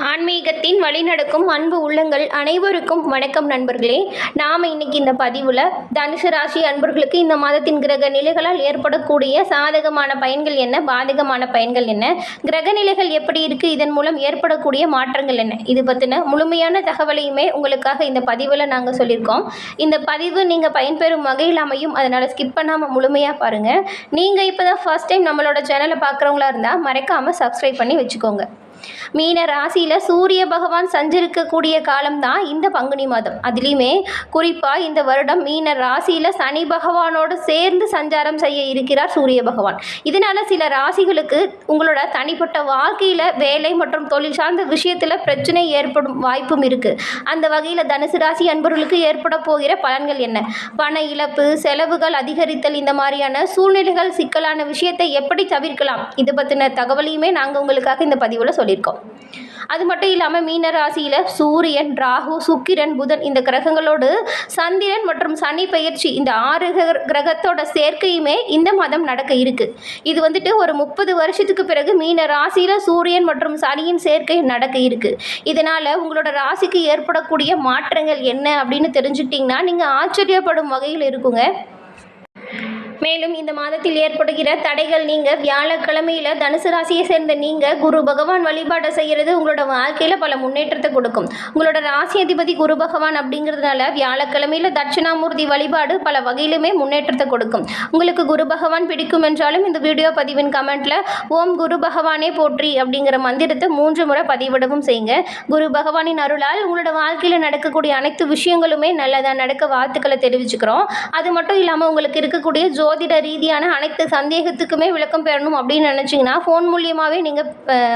ஆன்மீகத்தின் வழிநடக்கும் அன்பு உள்ளங்கள் அனைவருக்கும் வணக்கம் நண்பர்களே. நாம் இன்னைக்கு இந்த பதிவில் தனுசு ராசி அன்பர்களுக்கு இந்த மாதத்தின் கிரக நிலைகளால் ஏற்படக்கூடிய சாதகமான பயன்கள் என்ன, பாதகமான பயன்கள் என்ன, கிரக நிலைகள் எப்படி இருக்குது, இதன் மூலம் ஏற்படக்கூடிய மாற்றங்கள் என்ன, இது பற்றின முழுமையான தகவலையுமே உங்களுக்காக இந்த பதிவில் நாங்கள் சொல்லியிருக்கோம். இந்த பதிவு நீங்கள் பயன்பெறும் வகையில் அமையும், அதனால் ஸ்கிப் பண்ணாமல் முழுமையாக பாருங்கள். நீங்கள் இப்போ தான் ஃபர்ஸ்ட் டைம் நம்மளோட சேனலை பார்க்குறவங்களா இருந்தால் மறக்காமல் சப்ஸ்கிரைப் பண்ணி வச்சுக்கோங்க. மீன ராசியில் சூரிய பகவான் சஞ்சரிக்கக்கூடிய காலம்தான் இந்த பங்குனி மாதம். அதுலேயுமே குறிப்பாக இந்த வருடம் மீன ராசியில் சனி பகவானோடு சேர்ந்து சஞ்சாரம் செய்ய இருக்கிறார் சூரிய பகவான். இதனால் சில ராசிகளுக்கு உங்களோட தனிப்பட்ட வாழ்க்கையில் வேலை மற்றும் தொழில் சார்ந்த விஷயத்தில் பிரச்சனை ஏற்படும் வாய்ப்பும் இருக்குது. அந்த வகையில் தனுசு ராசி அன்பர்களுக்கு ஏற்பட போகிற பலன்கள் என்ன, பண இழப்பு, செலவுகள் அதிகரித்தல், இந்த மாதிரியான சூழ்நிலைகள், சிக்கலான விஷயத்தை எப்படி தவிர்க்கலாம், இது பற்றின தகவலையுமே நாங்கள் உங்களுக்காக இந்த பதிவில் சொல்லியிருக்கோம். அது மட்டும் இல்லாமல் மீன ராசியில் சூரியன், ராகு, சுக்கிரன், புதன் இந்த கிரகங்களோடு சந்திரன் மற்றும் சனி பெயர்ச்சி, இந்த 6 கிரகத்தோட சேர்க்கையுமே இந்த மாதம் நடக்க இருக்கு. இது ஒரு 30 வருஷத்துக்கு பிறகு மீன ராசியில் சூரியன் மற்றும் சனியின் சேர்க்கை நடக்க இருக்கு. இதனால் உங்களோட ராசிக்கு ஏற்படக்கூடிய மாற்றங்கள் என்ன அப்படின்னு தெரிஞ்சுக்கிட்டிங்கன்னா நீங்கள் ஆச்சரியப்படும் வகையில் இருக்குங்க. மேலும் இந்த மாதத்தில் ஏற்படுகிற தடைகள் நீங்க வியாழக்கிழமையில் தனுசு ராசியை சேர்ந்த நீங்கள் குரு பகவான் வழிபாட்டை செய்கிறது உங்களோட வாழ்க்கையில் பல முன்னேற்றத்தை கொடுக்கும். உங்களோட ராசி அதிபதி குரு பகவான் அப்படிங்கிறதுனால வியாழக்கிழமையில் தட்சிணாமூர்த்தி வழிபாடு பல வகையிலுமே முன்னேற்றத்தை கொடுக்கும். உங்களுக்கு குரு பகவான் பிடிக்கும் என்றாலும் இந்த வீடியோ பதிவின் கமெண்ட்டில் ஓம் குரு பகவானே போற்றி அப்படிங்கிற மந்திரத்தை 3 முறை பதிவிடவும் செய்யுங்க. குரு பகவானின் அருளால் உங்களோட வாழ்க்கையில் நடக்கக்கூடிய அனைத்து விஷயங்களுமே நல்லதாக நடக்க வாழ்த்துக்களை தெரிவிச்சுக்கிறோம். அது மட்டும் இல்லாமல் உங்களுக்கு இருக்கக்கூடிய ஜோதிட ரீதியான அனைத்து சந்தேகத்துக்குமே விளக்கம் பெறணும் அப்படின்னு நினச்சிங்கன்னா ஃபோன் மூலியமாகவே நீங்கள்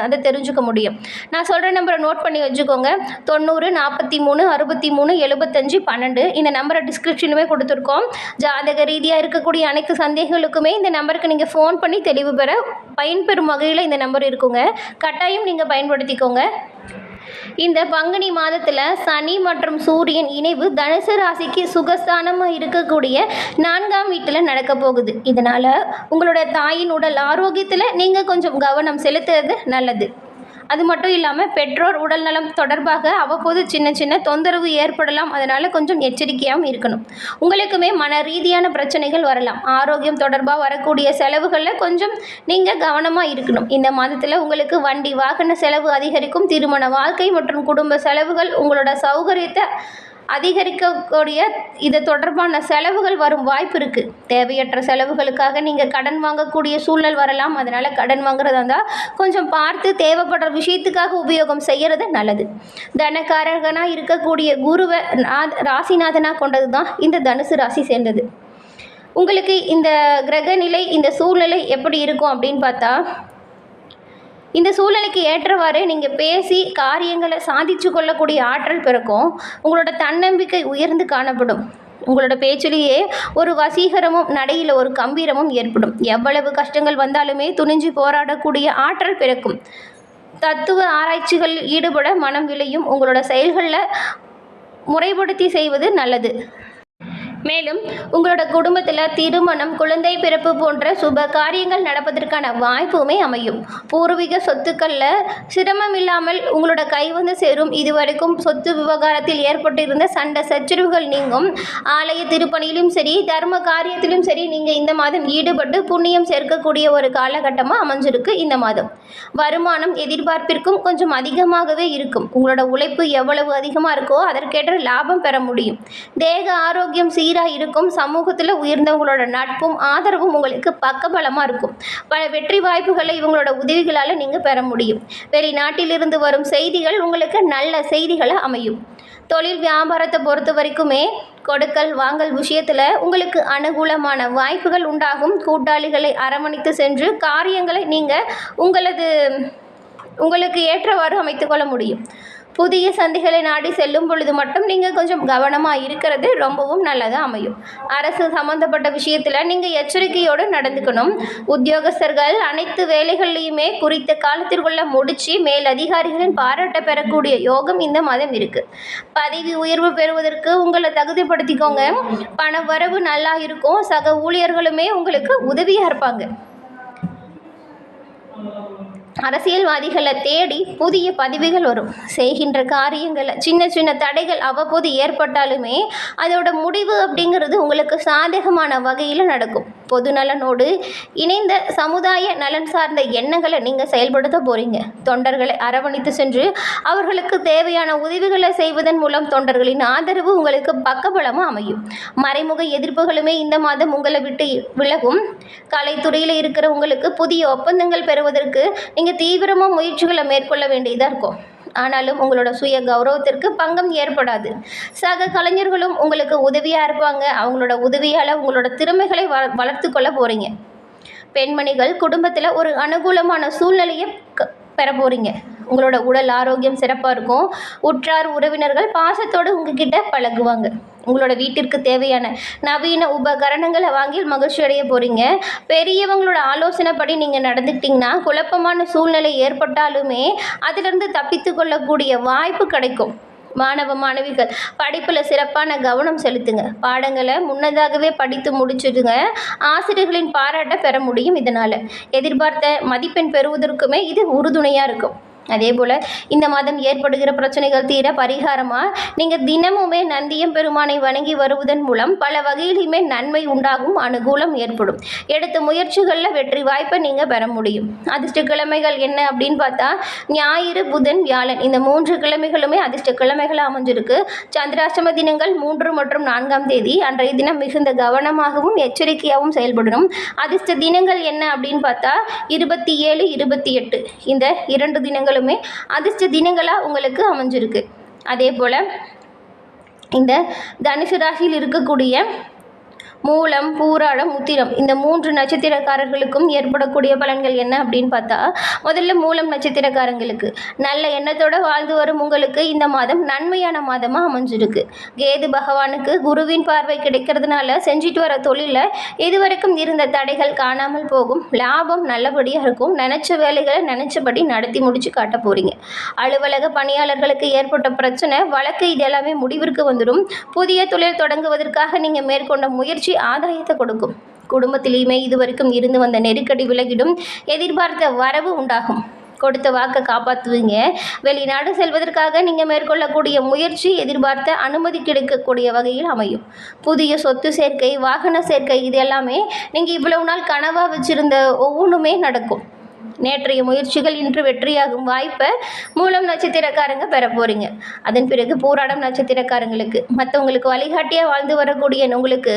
அதை தெரிஞ்சுக்க முடியும். நான் சொல்கிற நம்பரை நோட் பண்ணி வச்சுக்கோங்க. 90 43 63 75 12. இந்த நம்பரை டிஸ்கிரிப்ஷனுமே கொடுத்துருக்கோம். ஜாதக ரீதியாக இருக்கக்கூடிய அனைத்து சந்தேகங்களுக்குமே இந்த நம்பருக்கு நீங்கள் ஃபோன் பண்ணி தெளிவு பெற பயன்பெறும் வகையில் இந்த நம்பர் இருக்குங்க. கட்டாயம் நீங்கள் பயன்படுத்திக்கோங்க. இந்த பங்குனி மாதத்தில் சனி மற்றும் சூரியன் இணைவு தனுசு ராசிக்கு சுகஸ்தானமாக இருக்கக்கூடிய 4ஆம் வீட்டில் நடக்க போகுது. இதனால் உங்களோட தாயின் உடல் ஆரோக்கியத்தில் நீங்கள் கொஞ்சம் கவனம் செலுத்துறது நல்லது. அது மட்டும் இல்லாமல் பெற்றோர் உடல் நலம் தொடர்பாக அவ்வப்போது சின்ன சின்ன தொந்தரவு ஏற்படலாம். அதனால் கொஞ்சம் எச்சரிக்கையாகவும் இருக்கணும். உங்களுக்குமே மன ரீதியான பிரச்சனைகள் வரலாம். ஆரோக்கியம் தொடர்பாக வரக்கூடிய செலவுகளில் கொஞ்சம் நீங்கள் கவனமாக இருக்கணும். இந்த மாதத்தில் உங்களுக்கு வண்டி வாகன செலவு அதிகரிக்கும். திருமண வாழ்க்கை மற்றும் குடும்ப செலவுகள் உங்களோட சௌகரியத்தை அதிகரிக்கக்கூடிய இது தொடர்பான செலவுகள் வரும் வாய்ப்பு இருக்குது. தேவையற்ற செலவுகளுக்காக நீங்கள் கடன் வாங்கக்கூடிய சூழல் வரலாம். அதனால் கடன் வாங்குறதா இருந்தால் கொஞ்சம் பார்த்து தேவைப்படுற விஷயத்துக்காக உபயோகம் செய்கிறது நல்லது. தனக்காரகனாக இருக்கக்கூடிய குருவை ராசிநாதனாக கொண்டது தான் இந்த தனுசு ராசி சேர்ந்தது. உங்களுக்கு இந்த கிரக நிலை, இந்த சூழ்நிலை எப்படி இருக்கும் அப்படின்னு பார்த்தா, இந்த சூழ்நிலைக்கு ஏற்றவாறு நீங்கள் பேசி காரியங்களை சாதித்து கொள்ளக்கூடிய ஆற்றல் பிறக்கும். உங்களோட தன்னம்பிக்கை உயர்ந்து காணப்படும். உங்களோட பேச்சிலேயே ஒரு வசீகரமும் நடையில் ஒரு கம்பீரமும் ஏற்படும். எவ்வளவு கஷ்டங்கள் வந்தாலுமே துணிஞ்சு போராடக்கூடிய ஆற்றல் பிறக்கும். தத்துவ ஆராய்ச்சிகளில் ஈடுபட மனம் விளையும். உங்களோட செயல்களில் முறைப்படுத்தி செய்வது நல்லது. மேலும் உங்களோட குடும்பத்தில் திருமணம், குழந்தை பிறப்பு போன்ற சுப காரியங்கள் நடப்பதற்கான வாய்ப்புமே அமையும். பூர்வீக சொத்துக்களில் சிரமம் இல்லாமல் உங்களோட கை வந்து சேரும். இதுவரைக்கும் சொத்து விவகாரத்தில் ஏற்பட்டிருந்த சண்டை சச்சரவுகள் நீங்கும். ஆலய திருப்பணியிலும் சரி, தர்ம காரியத்திலும் சரி நீங்கள் இந்த மாதம் ஈடுபட்டு புண்ணியம் சேர்க்கக்கூடிய ஒரு காலகட்டமாக அமைஞ்சிருக்கு இந்த மாதம். வருமானம் எதிர்பார்ப்பிற்கும் கொஞ்சம் அதிகமாகவே இருக்கும். உங்களோட உழைப்பு எவ்வளவு அதிகமாக இருக்கோ அதற்கேற்ற லாபம் பெற முடியும். தேக ஆரோக்கியம் சீராக இருக்கும். சமூகத்தில் உயர்ந்தவங்களோட நட்பும் ஆதரவும் உங்களுக்கு பக்கபலமாக இருக்கும். பல வெற்றி வாய்ப்புகளை இவங்களோட உதவிகளால் நீங்கள் பெற முடியும். வெளிநாட்டிலிருந்து வரும் செய்திகள் உங்களுக்கு நல்ல செய்திகளை அமையும். தொழில் வியாபாரத்தை பொறுத்த வரைக்குமே கொடுக்கல் வாங்கல் விஷயத்தில் உங்களுக்கு அனுகூலமான வாய்ப்புகள் உண்டாகும். கூட்டாளிகளை அரவணைத்து சென்று காரியங்களை நீங்கள் உங்களுக்கு ஏற்றவாறு அமைத்துக்கொள்ள முடியும். புதிய சந்தைகளை நாடி செல்லும் பொழுது மட்டும் நீங்கள் கொஞ்சம் கவனமாக இருக்கிறது ரொம்பவும் நல்லதாக அமையும். அரசு சம்மந்தப்பட்ட விஷயத்தில் நீங்கள் எச்சரிக்கையோடு நடந்துக்கணும். உத்தியோகஸ்தர்கள் அனைத்து வேலைகள்லையுமே குறித்த காலத்திற்குள்ள முடித்து மேல் அதிகாரிகளின் பாராட்ட பெறக்கூடிய யோகம் இந்த மாதம் இருக்குது. பதவி உயர்வு பெறுவதற்கு உங்களை தகுதிப்படுத்திக்கோங்க. பண வரவு நல்லா இருக்கும். சக ஊழியர்களுமே உங்களுக்கு உதவியாக இருப்பாங்க. அரசியல்வாதிகளை தேடி புதிய பதவிகள் வரும். செய்கின்ற காரியங்களை சின்ன சின்ன தடைகள் அவ்வப்போது ஏற்பட்டாலுமே அதோட முடிவு அப்படிங்கிறது உங்களுக்கு சாதகமான வகையில் நடக்கும். பொது நலனோடு இணைந்த சமுதாய நலன் சார்ந்த எண்ணங்களை நீங்கள் செயல்படுத்த போகிறீங்க. தொண்டர்களை அரவணைத்து சென்று அவர்களுக்கு தேவையான உதவிகளை செய்வதன் மூலம் தொண்டர்களின் ஆதரவு உங்களுக்கு பக்கபலமாக அமையும். மறைமுக எதிர்ப்புகளுமே இந்த மாதம் உங்களை விட்டு விலகும். கலைத்துறையில் இருக்கிற உங்களுக்கு புதிய ஒப்பந்தங்கள் பெறுவதற்கு நீங்கள் தீவிரமாக முயற்சிகளை மேற்கொள்ள வேண்டியதாக இருக்கும். ஆனாலும் உங்களோட சுய கௌரவத்திற்கு பங்கம் ஏற்படாது. சக கலைஞர்களும் உங்களுக்கு உதவியாக இருப்பாங்க. அவங்களோட உதவியால் உங்களோட திறமைகளை வளர்த்து கொள்ள போகிறீங்க. பெண்மணிகள் குடும்பத்தில் ஒரு அனுகூலமான சூழ்நிலையை பெற போகிறீங்க. உங்களோட உடல் ஆரோக்கியம் சிறப்பாக இருக்கும். உற்றார் உறவினர்கள் பாசத்தோடு உங்ககிட்ட பழகுவாங்க. உங்களோட வீட்டிற்கு தேவையான நவீன உபகரணங்களை வாங்கி மகிழ்ச்சி அடைய போகிறீங்க. பெரியவங்களோட ஆலோசனைப்படி நீங்கள் நடந்துக்கிட்டிங்கன்னா குழப்பமான சூழ்நிலை ஏற்பட்டாலுமே அதிலிருந்து தப்பித்து கொள்ளக்கூடிய வாய்ப்பு கிடைக்கும். மாணவ மாணவிகள் படிப்பில் சிறப்பான கவனம் செலுத்துங்க. பாடங்களை முன்னதாகவே படித்து முடிச்சிடுங்க. ஆசிரியர்களின் பாராட்டை பெற முடியும். இதனால் எதிர்பார்த்த மதிப்பெண் பெறுவதற்குமே இது உறுதுணையாக இருக்கும். அதே போல் இந்த மாதம் ஏற்படுகிற பிரச்சனைகள் தீர பரிகாரமாக நீங்கள் தினமுமே நந்தியம் பெருமானை வணங்கி வருவதன் மூலம் பல வகையிலுமே நன்மை உண்டாகும். அனுகூலம் ஏற்படும். எடுத்த முயற்சிகளில் வெற்றி வாய்ப்பை நீங்கள் பெற முடியும். அதிர்ஷ்ட கிழமைகள் என்ன அப்படின்னு பார்த்தா ஞாயிறு, புதன், வியாழன் இந்த 3 கிழமைகளுமே அதிர்ஷ்ட கிழமைகளாக அமைஞ்சிருக்கு. சந்திராஷ்டம தினங்கள் 3 மற்றும் 4ஆம் தேதி. அன்றைய தினம் மிகுந்த கவனமாகவும் எச்சரிக்கையாகவும் செயல்படணும். அதிர்ஷ்ட தினங்கள் என்ன அப்படின்னு பார்த்தா 27, 28 இந்த 2 தினங்கள் அதிர்ஷ்ட தினங்களாக உங்களுக்கு அமைஞ்சிருக்கு. அதே போல் இந்த தனுசு ராசியில் இருக்கக்கூடிய மூலம், பூராடம், உத்திரம் இந்த 3 நட்சத்திரக்காரர்களுக்கும் ஏற்படக்கூடிய பலன்கள் என்ன அப்படின்னு பார்த்தா முதல்ல மூலம் நட்சத்திரக்காரங்களுக்கு நல்ல எண்ணத்தோடு வாழ்ந்து வரும் உங்களுக்கு இந்த மாதம் நன்மையான மாதமாக அமைஞ்சிருக்கு. கேது பகவானுக்கு குருவின் பார்வை கிடைக்கிறதுனால செஞ்சிட்டு வர தொழிலில் இதுவரைக்கும் இருந்த தடைகள் காணாமல் போகும். லாபம் நல்லபடியாக இருக்கும். நினச்ச வேலைகளை நினச்சபடி நடத்தி முடித்து காட்ட போகிறீங்க. அலுவலக பணியாளர்களுக்கு ஏற்பட்ட பிரச்சனை வழக்கு இது எல்லாமே முடிவிற்கு வந்துடும். புதிய தொழில் தொடங்குவதற்காக நீங்கள் மேற்கொண்ட முயற்சி ஆதாயத்தை கொடுக்கும். குடும்பத்திலேயுமே இதுவரைக்கும் இருந்து வந்த நெருக்கடி விலகிடும். எதிர்பார்த்த வரவு உண்டாகும். கொடுத்த வாக்கை காப்பாற்றுவீங்க. வெளிநாடு செல்வதற்காக நீங்கள் மேற்கொள்ளக்கூடிய முயற்சி எதிர்பார்த்த அனுமதி கிடைக்கக்கூடிய வகையில் அமையும். புதிய சொத்து சேர்க்கை, வாகன சேர்க்கை இது எல்லாமே நீங்கள் இவ்வளவு நாள் கனவாக வச்சுருந்த ஒவ்வொன்றுமே நடக்கும். நேற்றைய முயற்சிகள் இன்று வெற்றியாகும் வாய்ப்பை மூலம் நட்சத்திரக்காரங்க பெற போகிறீங்க. அதன் பிறகு பூராடம் நட்சத்திரக்காரங்களுக்கு மற்றவங்களுக்கு வழிகாட்டியாக வாழ்ந்து வரக்கூடிய உங்களுக்கு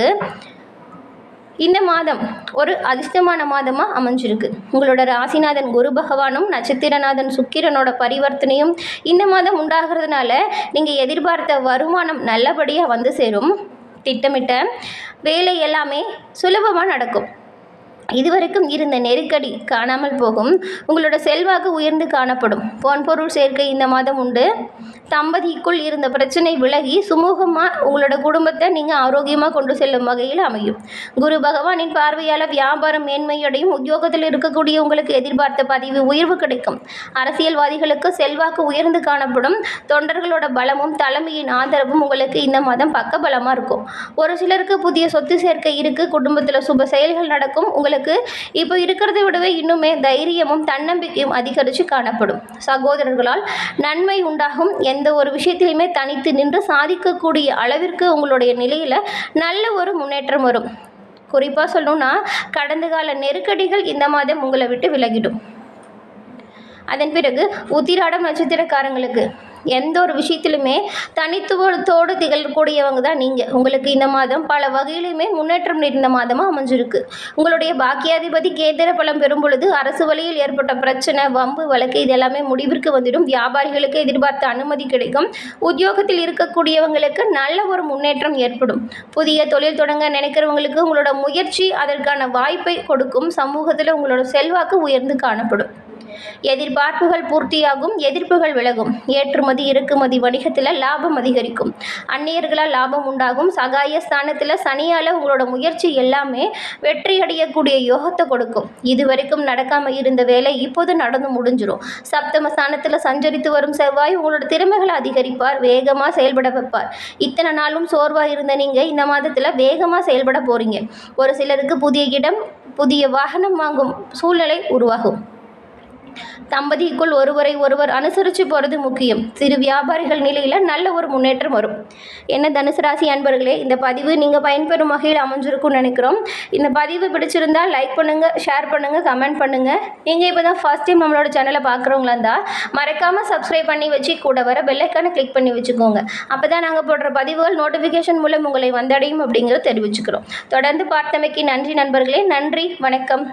இந்த மாதம் ஒரு அதிர்ஷ்டமான மாதமாக அமைஞ்சிருக்கு. உங்களோட ராசிநாதன் குரு பகவானும் நட்சத்திரநாதன் சுக்கிரனோட பரிவர்த்தனையும் இந்த மாதம் உண்டாகிறதுனால நீங்கள் எதிர்பார்த்த வருமானம் நல்லபடியாக வந்து சேரும். திட்டமிட்ட வேலை எல்லாமே சுலபமாக நடக்கும். இதுவரைக்கும் இருந்த நெருக்கடி காணாமல் போகும். உங்களோட செல்வாக்கு உயர்ந்து காணப்படும். பொன்பொருள் சேர்க்கை இந்த மாதம் உண்டு. தம்பதிக்குள் இருந்த பிரச்சனை விலகி சுமூகமாக உங்களோட குடும்பத்தை நீங்கள் ஆரோக்கியமாக கொண்டு செல்லும் வகையில் அமையும். குரு பகவானின் பார்வையால் வியாபாரம் மேன்மையடையும். உத்தியோகத்தில் இருக்கக்கூடிய உங்களுக்கு எதிர்பார்த்த பதவி உயர்வு கிடைக்கும். அரசியல்வாதிகளுக்கு செல்வாக்கு உயர்ந்து காணப்படும். தொண்டர்களோட பலமும் தலைமையின் ஆதரவும் உங்களுக்கு இந்த மாதம் பக்கபலமாக இருக்கும். ஒரு சிலருக்கு புதிய சொத்து சேர்க்கை இருக்குது. குடும்பத்தில் சுப செயல்கள் நடக்கும். உங்களுக்கு இப்போ இருக்கிறத விடவே இன்னுமே தைரியமும் தன்னம்பிக்கையும் அதிகரித்து காணப்படும். சகோதரர்களால் நன்மை உண்டாகும். எந்த ஒரு விஷயத்திலையுமே தனித்து நின்று சாதிக்கக்கூடிய அளவிற்கு உங்களுடைய நிலையில் நல்ல ஒரு முன்னேற்றம் வரும். குறிப்பாக சொல்லணும்னா கடந்த கால நெருக்கடிகள் இந்த மாதம் உங்களை விட்டு விலகிடும். அதன் பிறகு உத்திராடம் நட்சத்திரக்காரங்களுக்கு எந்த ஒரு விஷயத்திலுமே தனித்துவத்தோடு திகழக்கூடியவங்க தான் நீங்கள். உங்களுக்கு இந்த மாதம் பல வகையிலுமே முன்னேற்றம் நிறைந்த மாதமாக அமைஞ்சிருக்கு. உங்களுடைய பாக்கியாதிபதி கேந்திர பலம் பெறும் பொழுது அரசு வழியில் ஏற்பட்ட பிரச்சனை, வம்பு, வழக்கு இது எல்லாமே முடிவிற்கு வந்துடும். வியாபாரிகளுக்கு எதிர்பார்த்த அனுமதி கிடைக்கும். உத்தியோகத்தில் இருக்கக்கூடியவங்களுக்கு நல்ல ஒரு முன்னேற்றம் ஏற்படும். புதிய தொழில் தொடங்க நினைக்கிறவங்களுக்கு உங்களோட முயற்சி அதற்கான வாய்ப்பை கொடுக்கும். சமூகத்தில் உங்களோட செல்வாக்கு உயர்ந்து காணப்படும். எதிர்பார்ப்புகள் பூர்த்தியாகும். எதிர்ப்புகள் விலகும். ஏற்றுமதி இறக்குமதி வணிகத்தில் லாபம் அதிகரிக்கும். அந்நியர்களால் லாபம் உண்டாகும். சகாய ஸ்தானத்தில் சனியால் உங்களோட முயற்சி எல்லாமே வெற்றி அடையக்கூடிய யோகத்தை கொடுக்கும். இதுவரைக்கும் நடக்காமல் இருந்த வேலை இப்போது நடந்து முடிஞ்சிடும். சப்தம ஸ்தானத்தில் சஞ்சரித்து வரும் செவ்வாய் உங்களோட திறமைகளை அதிகரிப்பார். வேகமாக செயல்பட வைப்பார். இத்தனை நாளும் சோர்வாக இருந்த நீங்கள் இந்த மாதத்தில் வேகமாக செயல்பட போகிறீங்க. ஒரு சிலருக்கு புதிய இடம், புதிய வாகனம் வாங்கும் சூழ்நிலை உருவாகும். தம்பதிக்குள் ஒருவரை ஒருவர் அனுசரித்து போகிறது முக்கியம். சிறு வியாபாரிகள் நிலையில் நல்ல ஒரு முன்னேற்றம் வரும். என்ன தனுசு ராசி அன்பர்களே, இந்த பதிவு நீங்கள் பயன்பெறும் வகையில் அமைஞ்சிருக்கும்னு நினைக்கிறோம். இந்த பதிவு பிடிச்சிருந்தால் லைக் பண்ணுங்கள், ஷேர் பண்ணுங்கள், கமெண்ட் பண்ணுங்கள். நீங்கள் இப்போ தான் ஃபர்ஸ்ட் டைம் நம்மளோட சேனலை பார்க்குறவங்களா இருந்தால் மறக்காமல் சப்ஸ்கிரைப் பண்ணி வச்சு கூட வர பெல்லைக்கான கிளிக் பண்ணி வச்சுக்கோங்க. அப்போ தான் நாங்கள் போடுற பதிவுகள் நோட்டிஃபிகேஷன் மூலம் உங்களை வந்தடையும் அப்படிங்கிறத தெரிவிச்சுக்கிறோம். தொடர்ந்து பார்த்தமைக்கு நன்றி நண்பர்களே. நன்றி, வணக்கம்.